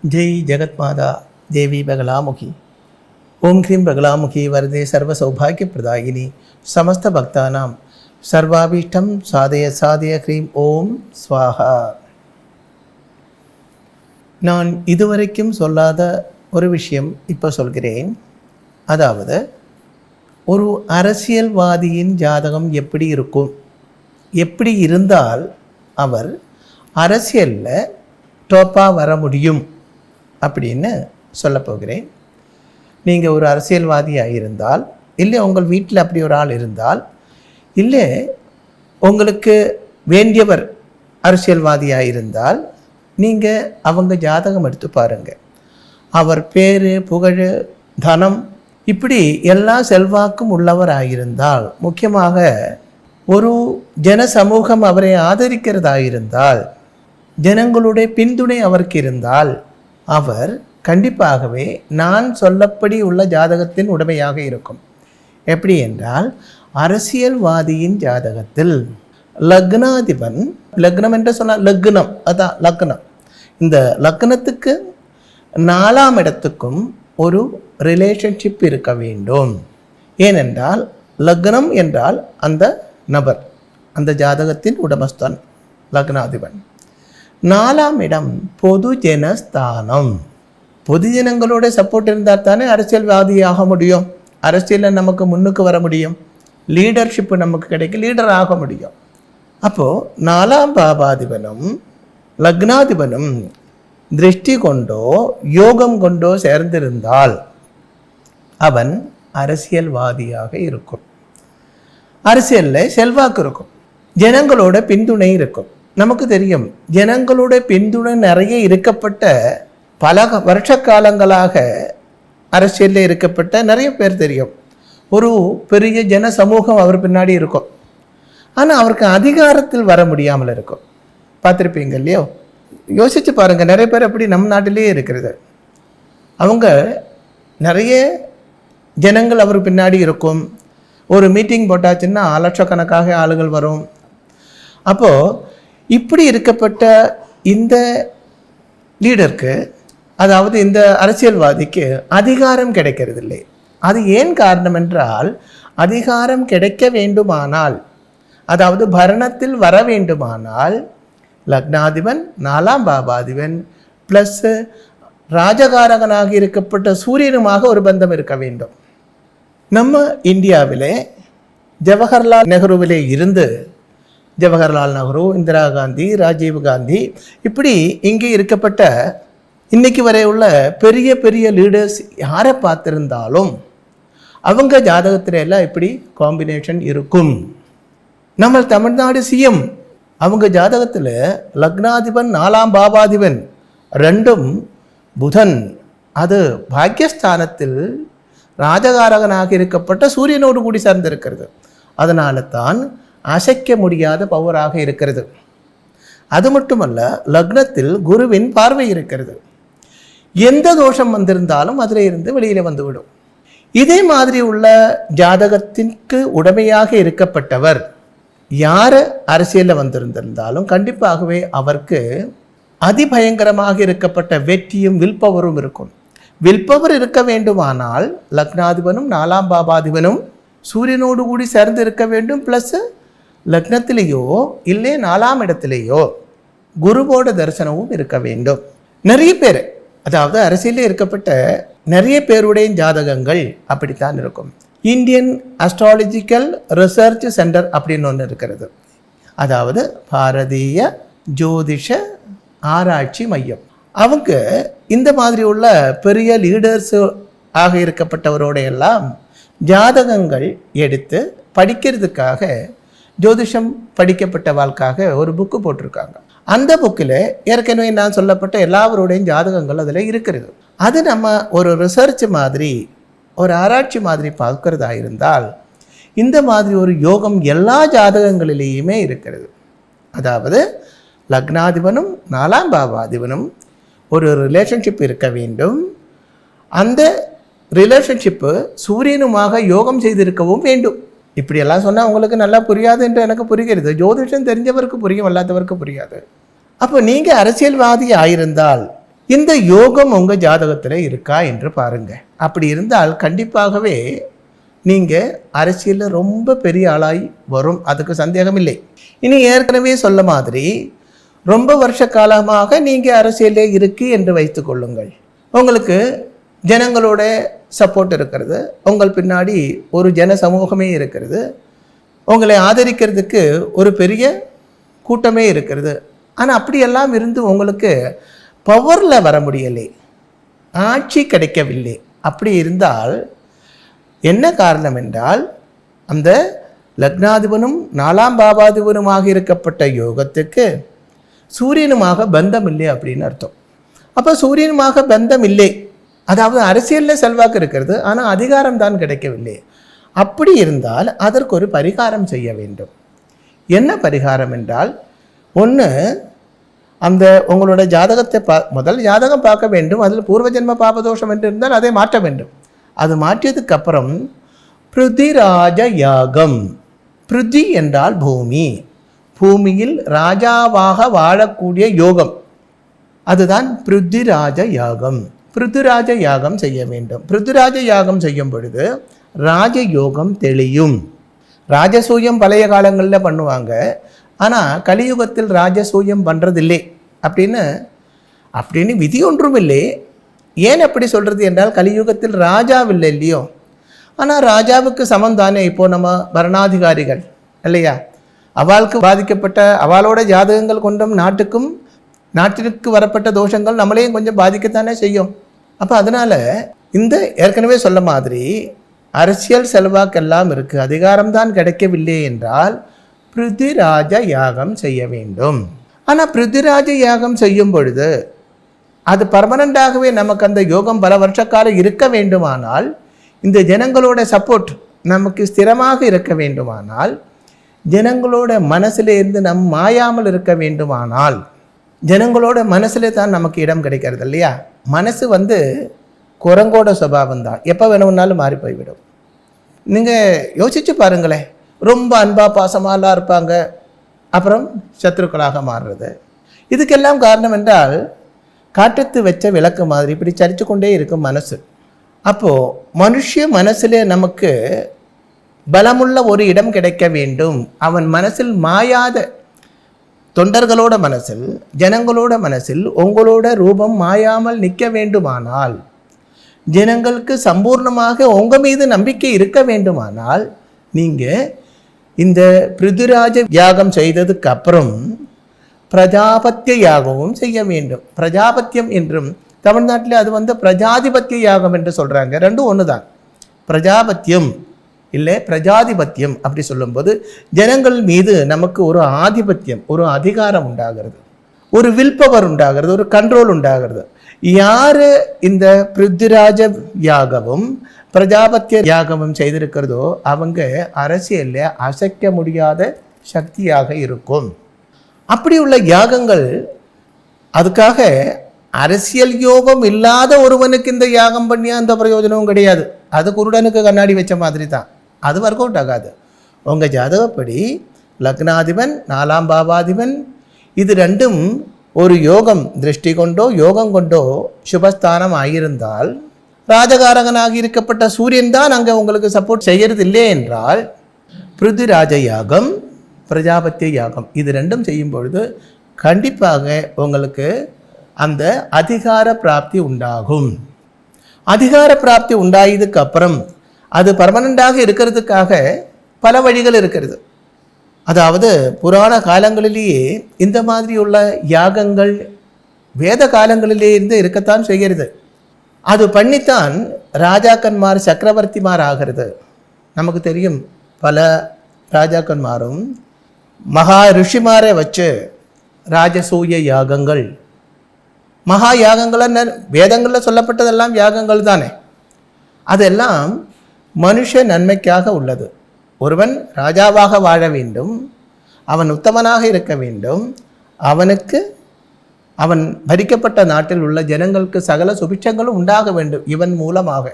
जय जगत्माता देवी बगलामुखी ओम ह्रीं बगलामुखी वरदे सर्व सौभाग्य प्रदायिनी समस्त भक्तानां सर्वाभीष्टं साधय साधय ह्रीं ओम स्वाहा. நான் இதுவரைக்கும் சொல்லாத ஒரு விஷயம் இப்போ சொல்கிறேன். அதாவது ஒரு அரசியல்வாதியின் ஜாதகம் எப்படி இருக்கும், எப்படி இருந்தால் அவர் அரசியலில் டாப்பாக வர முடியும் அப்படின்னு சொல்ல போகிறேன். நீங்கள் ஒரு அரசியல்வாதியாக இருந்தால், இல்லை உங்கள் வீட்டில் அப்படி ஒரு ஆள் இருந்தால், இல்லை உங்களுக்கு வேண்டியவர் அரசியல்வாதியாக இருந்தால், நீங்கள் அவங்க ஜாதகம் எடுத்து பாருங்கள். அவர் பேர், புகழ், தனம், இப்படி எல்லா செல்வாக்கும் உள்ளவராயிருந்தால், முக்கியமாக ஒரு ஜன சமூகம் அவரை ஆதரிக்கிறதாயிருந்தால், ஜனங்களுடைய பின்துணை அவருக்கு இருந்தால், அவர் கண்டிப்பாகவே நான் சொல்லப்படி உள்ள ஜாதகத்தின் உடைமையாக இருக்கும். எப்படி என்றால், அரசியல்வாதியின் ஜாதகத்தில் லக்னாதிபன், லக்னம் என்று சொன்னால் லக்னம், அதான் லக்னம், இந்த லக்னத்துக்கு 4ஆம் இடத்துக்கும் ஒரு ரிலேஷன்ஷிப் இருக்க வேண்டும். ஏனென்றால் லக்னம் என்றால் அந்த நபர், அந்த ஜாதகத்தின் உடமஸ்தான் லக்னாதிபன். 4ஆம் இடம் பொது ஜனஸ்தானம். பொது ஜனங்களோட சப்போர்ட் இருந்தால் தானே அரசியல்வாதியாக முடியும், அரசியலில் நமக்கு முன்னுக்கு வர முடியும், லீடர்ஷிப்பு நமக்கு கிடைக்கும், லீடர் ஆக முடியும். அப்போது 4ஆம் பாபாதிபனும் லக்னாதிபனும் திருஷ்டி கொண்டோ யோகம் கொண்டோ சேர்ந்திருந்தால் அவன் அரசியல்வாதியாக இருக்கும். அரசியலில் செல்வாக்கு இருக்கும், ஜனங்களோட பின்துணை இருக்கும். நமக்கு தெரியும், ஜனங்களோட பின்துணை நிறைய இருக்கப்பட்ட, பல வருஷ காலங்களாக அரசியலில் இருக்கப்பட்ட நிறைய பேர் தெரியும். ஒரு பெரிய ஜன சமூகம் அவர் பின்னாடி இருக்கும். ஆனால் அவருக்கு அதிகாரத்தில் வர முடியாமல் இருக்கும். பார்த்துருப்பீங்க இல்லையோ? யோசித்து பாருங்கள், நிறைய பேர் அப்படி நம் நாட்டிலே இருக்கிறது. அவங்க நிறைய ஜனங்கள் அவர் பின்னாடி இருக்கும். ஒரு மீட்டிங் போட்டாச்சுன்னா லட்சக்கணக்காக ஆளுகள் வரும். அப்போது இப்படி இருக்கப்பட்ட இந்த லீடருக்கு, அதாவது இந்த அரசியல்வாதிக்கு அதிகாரம் கிடைக்கிறதில்லை. அது ஏன் காரணம் என்றால், அதிகாரம் கிடைக்க வேண்டுமானால், அதாவது பரணத்தில் வர வேண்டுமானால், லக்னாதிபன் 4ஆம் பாபாதிபன் ப்ளஸ் ராஜகாரகனாக இருக்கப்பட்ட சூரியனுமாக ஒரு பந்தம் இருக்க வேண்டும். நம்ம இந்தியாவிலே ஜவஹர்லால் நெஹ்ருவிலே இருந்து, ஜவஹர்லால் நெஹ்ரு, இந்திரா காந்தி, ராஜீவ் காந்தி, இப்படி இங்கே இருக்கப்பட்ட இன்னைக்கு வரை உள்ள பெரிய பெரிய லீடர்ஸ் யாரை பார்த்திருந்தாலும் அவங்க ஜாதகத்தில் எல்லாம் இப்படி காம்பினேஷன் இருக்கும். நம்ம தமிழ்நாடு சிஎம், அவங்க ஜாதகத்தில் லக்னாதிபன் 4ஆம் பாபாதிபன் ரெண்டும் புதன், அது பாக்கியஸ்தானத்தில் ராஜகாரகனாக இருக்கப்பட்ட சூரியனோடு கூடி சார்ந்திருக்கிறது. அதனால தான் அசைக்க முடியாத பவராக இருக்கிறது. அது மட்டுமல்ல, லக்னத்தில் குருவின் பார்வை இருக்கிறது. எந்த தோஷம் வந்திருந்தாலும் அதில் இருந்து வெளியில் வந்துவிடும். இதே மாதிரி உள்ள ஜாதகத்திற்கு உடமையாக இருக்கப்பட்டவர் யார் அரசியலில் வந்திருந்திருந்தாலும் கண்டிப்பாகவே அவருக்கு அதிபயங்கரமாக இருக்கப்பட்ட வெற்றியும் வில்பவரும் இருக்கும். வில்பவர் இருக்க வேண்டுமானால் லக்னாதிபனும் 4ஆம் பாபாதிபனும் சூரியனோடு கூடி சேர்ந்து இருக்க வேண்டும். ப்ளஸ் லக்னத்திலேயோ இல்லை 4ஆம் இடத்திலேயோ குருவோட தரிசனமும் இருக்க வேண்டும். நிறைய பேர், அதாவது அரசியலில் இருக்கப்பட்ட நிறைய பேருடைய ஜாதகங்கள் அப்படித்தான் இருக்கும். இந்தியன் அஸ்ட்ராலஜிக்கல் ரிசர்ச் சென்டர் அப்படின்னு ஒன்று இருக்கிறது, அதாவது பாரதிய ஜோதிஷ ஆராய்ச்சி மையம். அவங்க இந்த மாதிரி உள்ள பெரிய லீடர்ஸு ஆக இருக்கப்பட்டவரோட எல்லாம் ஜாதகங்கள் எடுத்து படிக்கிறதுக்காக, ஜோதிஷம் படிக்கப்பட்ட வாழ்க்காக ஒரு புக்கு போட்டிருக்காங்க. அந்த புக்கில் ஏற்கனவே நான் சொல்லப்பட்ட எல்லாவருடையும் ஜாதகங்கள் அதில் இருக்கிறது. அது நம்ம ஒரு ரிசர்ச் மாதிரி, ஒரு ஆராய்ச்சி மாதிரி பார்க்கிறதா இருந்தால், இந்த மாதிரி ஒரு யோகம் எல்லா ஜாதகங்களிலேயுமே இருக்கிறது. அதாவது லக்னாதிபனும் 4ஆம் பாவாதிபனும் ஒரு ரிலேஷன்ஷிப் இருக்க வேண்டும். அந்த ரிலேஷன்ஷிப்பு சூரியனுமாக யோகம் செய்திருக்கவும் வேண்டும். இப்படியெல்லாம் சொன்னால் உங்களுக்கு நல்லா புரியாது என்று எனக்கு புரிகிறது. ஜோதிஷம் தெரிஞ்சவருக்கு புரியும், அல்லாதவருக்கு புரியாது. அப்போ நீங்கள் அரசியல்வாதி ஆயிருந்தால் இந்த யோகம் உங்கள் ஜாதகத்தில் இருக்கா என்று பாருங்கள். அப்படி இருந்தால் கண்டிப்பாகவே நீங்கள் அரசியலில் ரொம்ப பெரிய ஆளாய் வரும், அதுக்கு சந்தேகம் இல்லை. இனி ஏற்கனவே சொல்ல மாதிரி ரொம்ப வருஷ காலமாக நீங்கள் அரசியலே இருக்கு என்று வைத்து கொள்ளுங்கள். உங்களுக்கு ஜனங்களோட சப்போர்ட் இருக்கிறது, உங்கள் பின்னாடி ஒரு ஜன சமூகமே இருக்கிறது, உங்களை ஆதரிக்கிறதுக்கு ஒரு பெரிய கூட்டமே இருக்கிறது. ஆனால் அப்படியெல்லாம் இருந்து உங்களுக்கு பவரில் வர முடியலை, ஆட்சி கிடைக்கவில்லை. அப்படி இருந்தால் என்ன காரணம் என்றால் அந்த லக்னாதிபனும் 4ஆம் பாவாதிபனுமாக இருக்கப்பட்ட யோகத்துக்கு சூரியனுமாக பந்தம் இல்லை அப்படின்னு அர்த்தம். அப்போ சூரியனுமாக பந்தம் இல்லை, அதாவது அரசியலில் செல்வாக்கு இருக்கிறது, ஆனால் அதிகாரம் தான் கிடைக்கவில்லை. அப்படி இருந்தால் அதற்கு ஒரு பரிகாரம் செய்ய வேண்டும். என்ன பரிகாரம் என்றால், ஒன்று அந்த உங்களோட ஜாதகத்தை முதல் ஜாதகம் பார்க்க வேண்டும். அதில் பூர்வ ஜென்ம பாபதோஷம் என்று இருந்தால் அதை மாற்ற வேண்டும். அது மாற்றியதுக்கு அப்புறம் பிருதிராஜ யாகம். பிருதி என்றால் பூமி, பூமியில் ராஜாவாக வாழக்கூடிய யோகம், அதுதான் பிருதிராஜ யாகம். பிருதிராஜ யாகம் செய்ய வேண்டும். பிருதிராஜ யாகம் செய்யும் பொழுது ராஜயோகம் தெளியும். ராஜசூயம் பழைய காலங்களில் பண்ணுவாங்க, ஆனால் கலியுகத்தில் ராஜசூயம் பண்ணுறதில்லை அப்படின்னு விதி ஒன்றும் இல்லை. ஏன் அப்படி சொல்கிறது என்றால், கலியுகத்தில் ராஜாவில்லை இல்லையோ, ஆனால் ராஜாவுக்கு சமம் தானே இப்போ நம்ம பரணாதிகாரிகள் இல்லையா? அவளுக்கு பாதிக்கப்பட்ட அவளோட ஜாதகங்கள் கொண்டும் நாட்டிற்கு வரப்பட்ட தோஷங்கள் நம்மளையும் கொஞ்சம் பாதிக்கத்தானே செய்யும். அப்போ அதனால் இந்த ஏற்கனவே சொல்ல மாதிரி அரசியல் செல்வாக்கெல்லாம் இருக்குது, அதிகாரம்தான் கிடைக்கவில்லை என்றால் பிருதிராஜ யாகம் செய்ய வேண்டும். ஆனால் பிருதிராஜ யாகம் செய்யும் பொழுது அது பர்மனண்டாகவே நமக்கு அந்த யோகம் பல வருஷ காலம் இருக்க வேண்டுமானால், இந்த ஜனங்களோட சப்போர்ட் நமக்கு ஸ்திரமாக இருக்க வேண்டுமானால், ஜனங்களோட மனசில் இருந்து நம் மாயாமல் இருக்க வேண்டுமானால், ஜனங்களோட மனசில் தான் நமக்கு இடம் கிடைக்கிறது இல்லையா? மனசு குரங்கோட சுபாவம் தான், எப்போ வேணும்னாலும் மாறி போய்விடும். நீங்கள் யோசிச்சு பாருங்களேன், ரொம்ப அன்பா பாசமாலாம் இருப்பாங்க, அப்புறம் சத்துருக்களாக மாறுறது. இதுக்கெல்லாம் காரணம் என்றால் காட்டத்து வச்ச விளக்கு மாதிரி இப்படி சரித்து கொண்டே இருக்கும் மனசு. அப்போது மனுஷ மனசில் நமக்கு பலமுள்ள ஒரு இடம் கிடைக்க வேண்டும். அவன் மனசில் மாயாத தொண்டர்களோட மனசில், ஜனங்களோட மனசில் உங்களோட ரூபம் மாயாமல் நிற்க வேண்டுமானால், ஜனங்களுக்கு சம்பூர்ணமாக உங்கள் மீது நம்பிக்கை இருக்க வேண்டுமானால், நீங்கள் இந்த பிருதிராஜ யாகம் செய்ததுக்கு அப்புறம் பிரஜாபத்திய யாகமும் செய்ய வேண்டும். பிரஜாபத்தியம் என்றும் தமிழ்நாட்டில் அது பிரஜாதிபத்திய யாகம் என்று சொல்கிறாங்க. ரெண்டும் ஒன்று தான். பிரஜாபத்தியம் இல்லை பிரஜாதிபத்தியம் அப்படி சொல்லும்போது ஜனங்கள் மீது நமக்கு ஒரு ஆதிபத்தியம், ஒரு அதிகாரம் உண்டாகிறது, ஒரு வில் பவர் உண்டாகிறது, ஒரு கண்ட்ரோல் உண்டாகிறது. யார் இந்த பிருத்திராஜ யாகமும் பிரஜாபத்திய யாகமும் செய்திருக்கிறதோ அவங்க அரசியலில் அசைக்க முடியாத சக்தியாக இருக்கும். அப்படி உள்ள யாகங்கள், அதுக்காக அரசியல் யோகம் இல்லாத ஒருவனுக்கு இந்த யாகம் பண்ணியா அந்த பிரயோஜனமும் கிடையாது. அது குருடனுக்கு கண்ணாடி வச்ச மாதிரி தான், அது ஒர்க் அவுட் ஆகாது. உங்கள் ஜாதகப்படி லக்னாதிபன் 4ஆம் பாவாதிபன் இது ரெண்டும் ஒரு யோகம் திருஷ்டி கொண்டோ யோகம் கொண்டோ சுபஸ்தானம் ஆகியிருந்தால், ராஜகாரகனாக இருக்கப்பட்ட சூரியன் தான் அங்கே உங்களுக்கு சப்போர்ட் செய்கிறது இல்லை என்றால், பிருத்திராஜ யாகம் பிரஜாபத்திய யாகம் இது ரெண்டும் செய்யும் பொழுது கண்டிப்பாக உங்களுக்கு அந்த அதிகார பிராப்தி உண்டாகும். அதிகார பிராப்தி உண்டாயதுக்கு அப்புறம் அது பர்மனண்டாக இருக்கிறதுக்காக பல வழிகள் இருக்கிறது. அதாவது புராண காலங்களிலேயே இந்த மாதிரி உள்ள யாகங்கள் வேத காலங்களிலே இருந்து இருக்கத்தான் செய்கிறது. அது பண்ணித்தான் ராஜாக்கன்மார் சக்கரவர்த்திமார் ஆகிறது. நமக்கு தெரியும், பல ராஜாக்கன்மாரும் மகா ரிஷிமாரை வச்சு ராஜசூய யாகங்கள், மகா யாகங்கள் வேதங்களில் சொல்லப்பட்டதெல்லாம் யாகங்கள் தானே, அதெல்லாம் மனுஷ நன்மைக்காக உள்ளது. ஒருவன் ராஜாவாக வாழ வேண்டும், அவன் உத்தமனாக இருக்க வேண்டும், அவனுக்கு அவன் பறிக்கப்பட்ட நாட்டில் உள்ள ஜனங்களுக்கு சகல சுபிட்சங்களும் உண்டாக வேண்டும் இவன் மூலமாக.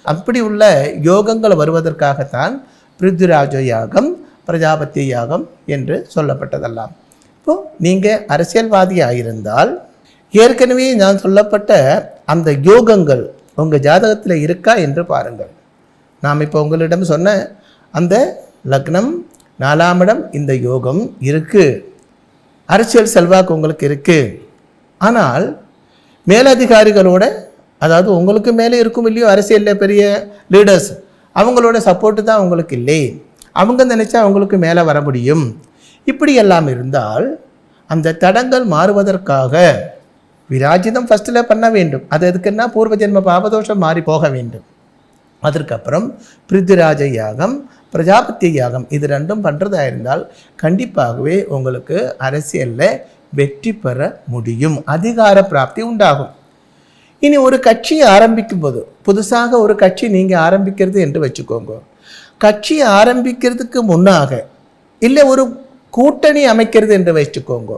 அப்படி உள்ள யோகங்கள் வருவதற்காகத்தான் பிருத்திராஜ யாகம் பிரஜாபத்திய யாகம் என்று சொல்லப்பட்டதெல்லாம். இப்போது நீங்கள் அரசியல்வாதியாக இருந்தால் ஏற்கனவே நான் சொல்லப்பட்ட அந்த யோகங்கள் உங்கள் ஜாதகத்தில் இருக்கா என்று பாருங்கள். நாம் இப்போ உங்களிடம் சொன்ன அந்த லக்னம் 4ஆம் இடம் இந்த யோகம் இருக்குது, அரசியல் செல்வாக்கு உங்களுக்கு இருக்குது. ஆனால் மேலதிகாரிகளோட, அதாவது உங்களுக்கு மேலே இருக்கும் இல்லையோ அரசியலில் பெரிய லீடர்ஸ், அவங்களோட சப்போர்ட்டு தான் உங்களுக்கு இல்லை. அவங்க நினச்சா அவங்களுக்கு மேலே வர முடியும். இப்படி எல்லாம் இருந்தால் அந்த தடங்கள் மாறுவதற்காக விராஜிதம் ஃபஸ்ட்டில் பண்ண வேண்டும். அது எதுக்குன்னா பூர்வ ஜென்ம பாபதோஷம் மாறி போக வேண்டும். அதற்கப்புறம் பிருத்திராஜ யாகம், பிரஜாபத்தி யாகம், இது ரெண்டும் பண்ணுறதா இருந்தால் கண்டிப்பாகவே உங்களுக்கு அரசியலில் வெற்றி பெற முடியும், அதிகார பிராப்தி உண்டாகும். இனி ஒரு கட்சியை ஆரம்பிக்கும் போது, புதுசாக ஒரு கட்சி நீங்கள் ஆரம்பிக்கிறது என்று வச்சுக்கோங்க. கட்சியை ஆரம்பிக்கிறதுக்கு முன்னாக, இல்லை ஒரு கூட்டணி அமைக்கிறது என்று வச்சுக்கோங்க.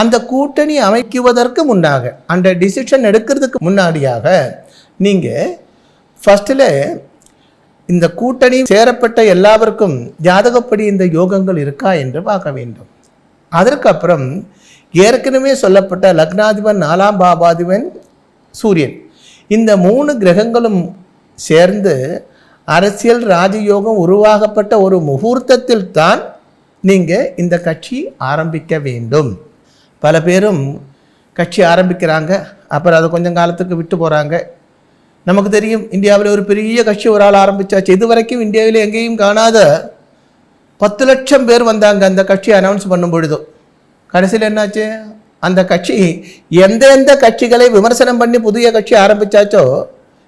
அந்த கூட்டணி அமைக்குவதற்கு முன்னாக, அந்த டிசிஷன் எடுக்கிறதுக்கு முன்னாடியாக நீங்கள் ஃபஸ்ட்டில் இந்த கூட்டணி சேரப்பட்ட எல்லாருக்கும் ஜாதகப்படி இந்த யோகங்கள் இருக்கா என்று பார்க்க வேண்டும். அதற்கப்புறம் ஏற்கனவே சொல்லப்பட்ட லக்னாதிபன் 4ஆம் பாவாதிபன் சூரியன், இந்த 3 கிரகங்களும் சேர்ந்து அரசியல் ராஜயோகம் உருவாகப்பட்ட ஒரு முகூர்த்தத்தில் தான் நீங்கள் இந்த கட்சி ஆரம்பிக்க வேண்டும். பல பேரும் கட்சி ஆரம்பிக்கிறாங்க, அப்புறம் அதை கொஞ்சம் காலத்துக்கு விட்டு போகிறாங்க. நமக்கு தெரியும், இந்தியாவில் ஒரு பெரிய கட்சி ஒரு ஆள் ஆரம்பித்தாச்சு. இது வரைக்கும் இந்தியாவில் எங்கேயும் காணாத 10 லட்சம் பேர் வந்தாங்க அந்த கட்சி அனௌன்ஸ் பண்ணும் பொழுதோ. கடைசியில் என்னாச்சு, அந்த கட்சி எந்தெந்த கட்சிகளை விமர்சனம் பண்ணி புதிய கட்சி ஆரம்பித்தாச்சோ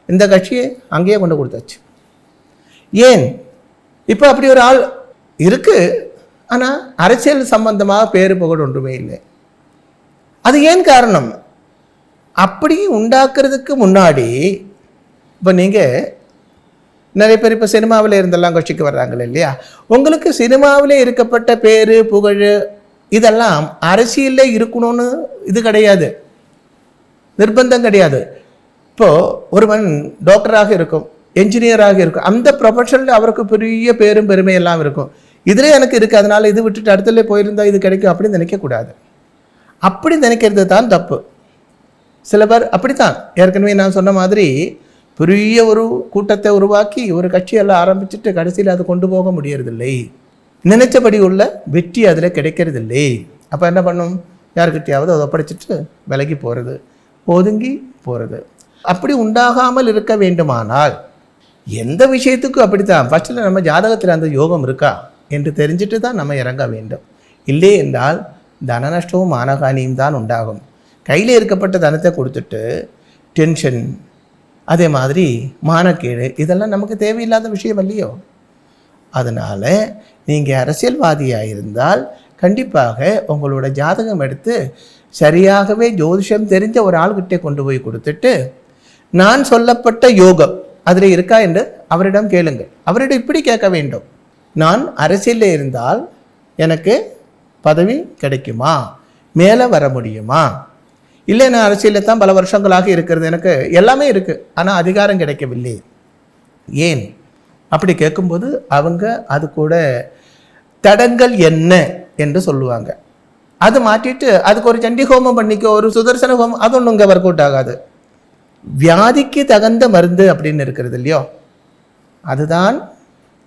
இந்த கட்சியை அங்கேயே கொண்டு கொடுத்தாச்சு. ஏன்? இப்போ அப்படி ஒரு ஆள் இருக்குது, ஆனால் அரசியல் சம்பந்தமாக பேரு புகழ் ஒன்றுமே இல்லை. அது ஏன் காரணம்? அப்படி உண்டாக்குறதுக்கு முன்னாடி இப்போ நீங்கள் நிறைய பேர் இப்போ சினிமாவில் இருந்தெல்லாம் கட்சிக்கு வர்றாங்களே இல்லையா, உங்களுக்கு சினிமாவில் இருக்கப்பட்ட பேர் புகழ் இதெல்லாம் அரசியலில் இருக்கணும்னு இது கிடையாது, நிர்பந்தம் கிடையாது. இப்போது ஒருவன் டாக்டராக இருக்கும், என்ஜினியராக இருக்கும், அந்த ப்ரொஃபஷனில் அவருக்கு பெரிய பேரும் பெருமையெல்லாம் இருக்கும். இதில் எனக்கு இருக்குது, அதனால் இது விட்டுட்டு அடுத்தல போயிருந்தால் இது கிடைக்கும் அப்படின்னு நினைக்கக்கூடாது. அப்படி நினைக்கிறது தான் தப்பு. சில பேர் அப்படித்தான், ஏற்கனவே நான் சொன்ன மாதிரி பெரிய ஒரு கூட்டத்தை உருவாக்கி ஒரு கட்சியெல்லாம் ஆரம்பிச்சுட்டு கடைசியில் அது கொண்டு போக முடியறதில்லை, நினைச்சபடி உள்ள வெற்றி அதில் கிடைக்கிறதில்லை. அப்போ என்ன பண்ணும், யாருக்கிட்டையாவது அதை ஒப்படைச்சிட்டு விலகி போகிறது, ஒதுங்கி போகிறது. அப்படி உண்டாகாமல் இருக்க வேண்டுமானால் எந்த விஷயத்துக்கும் அப்படித்தான் ஃபஸ்ட்டில் நம்ம ஜாதகத்தில் அந்த யோகம் இருக்கா என்று தெரிஞ்சுட்டு தான் நம்ம இறங்க வேண்டும். இல்லை என்றால் தன நஷ்டமும் மானகானியும் தான் உண்டாகும். கையில் இருக்கப்பட்ட தனத்தை கொடுத்துட்டு டென்ஷன், அதே மாதிரி மானக்கேடு, இதெல்லாம் நமக்கு தேவையில்லாத விஷயம் இல்லையோ. அதனால் நீங்கள் அரசியல்வாதியாக இருந்தால் கண்டிப்பாக உங்களோட ஜாதகம் எடுத்து சரியாகவே ஜோதிஷம் தெரிஞ்ச ஒரு ஆள்கிட்டே கொண்டு போய் கொடுத்துட்டு, நான் சொல்லப்பட்ட யோகம் அதில் இருக்கா என்று அவரிடம் கேளுங்கள். அவரிடம் இப்படி கேட்க வேண்டும், நான் அரசியலில் இருந்தால் எனக்கு பதவி கிடைக்குமா, மேலே வர முடியுமா? இல்லை, நான் அரசியலில் தான் பல வருஷங்களாக இருக்கிறது, எனக்கு எல்லாமே இருக்குது, ஆனால் அதிகாரம் கிடைக்கவில்லை. ஏன்? அப்படி கேட்கும்போது அவங்க அது கூட தடங்கள் என்ன என்று சொல்லுவாங்க. அது மாற்றிட்டு அதுக்கு ஒரு சண்டி ஹோமம் பண்ணிக்கோ, ஒரு சுதர்சன ஹோமம், அது ஒன்றும் இங்கே ஒர்க் அவுட் ஆகாது. வியாதிக்கு தகுந்த மருந்து அப்படின்னு இருக்கிறது இல்லையோ, அதுதான்,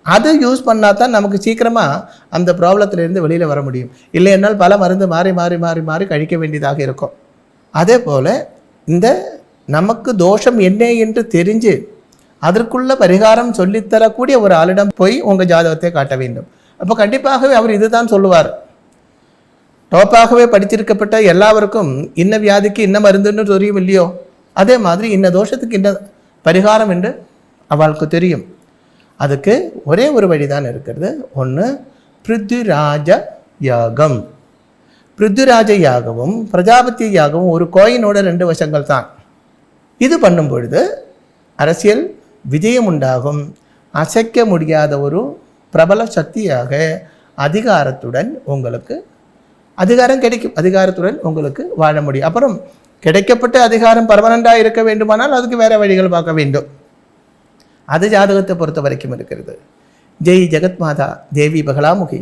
அது யூஸ் பண்ணால் தான் நமக்கு சீக்கிரமாக அந்த ப்ராப்ளத்திலேருந்து வெளியில் வர முடியும். இல்லை என்னால் பல மருந்து மாறி மாறி மாறி மாறி கழிக்க வேண்டியதாக இருக்கும். அதே போல் இந்த நமக்கு தோஷம் என்ன என்று தெரிஞ்சு அதற்குள்ள பரிகாரம் சொல்லித்தரக்கூடிய ஒரு ஆளிடம் போய் உங்கள் ஜாதகத்தை காட்ட வேண்டும். அப்போ கண்டிப்பாகவே அவர் இது தான் சொல்லுவார். டாப்பாகவே படிச்சிருக்கப்பட்ட எல்லாருக்கும் இன்ன வியாதிக்கு இன்ன மருந்துன்னு தெரியும் இல்லையோ, அதே மாதிரி இன்ன தோஷத்துக்கு இன்ன பரிகாரம் என்று அவளுக்கு தெரியும். அதுக்கு ஒரே ஒரு வழிதான் இருக்கிறது. ஒன்று பிருத்விராஜ யாகம். பிருத்விராஜ யாகவும் பிரஜாபதி யாகவும் ஒரு கோயினோட 2 வசங்கள் தான். இது பண்ணும் பொழுது அரசியல் விஜயம் உண்டாகும். அசைக்க முடியாத ஒரு பிரபல சக்தியாக அதிகாரத்துடன் உங்களுக்கு அதிகாரம் கிடைக்கும். அதிகாரத்துடன் உங்களுக்கு வாழ முடியும். அப்புறம் கிடைக்கப்பட்ட அதிகாரம் பர்மனண்டாக இருக்க வேண்டுமானால் அதுக்கு வேறு வழிகள் பார்க்க வேண்டும். அது ஜாதகத்தை பொறுத்த வரைக்கும் இருக்கிறது. ஜெய் ஜெகத் மாதா தேவி பகலாமுகி.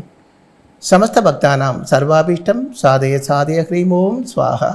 समस्त भक्तानां सर्वाभीष्टं साधय साधय ह्रीं ओं स्वाहा.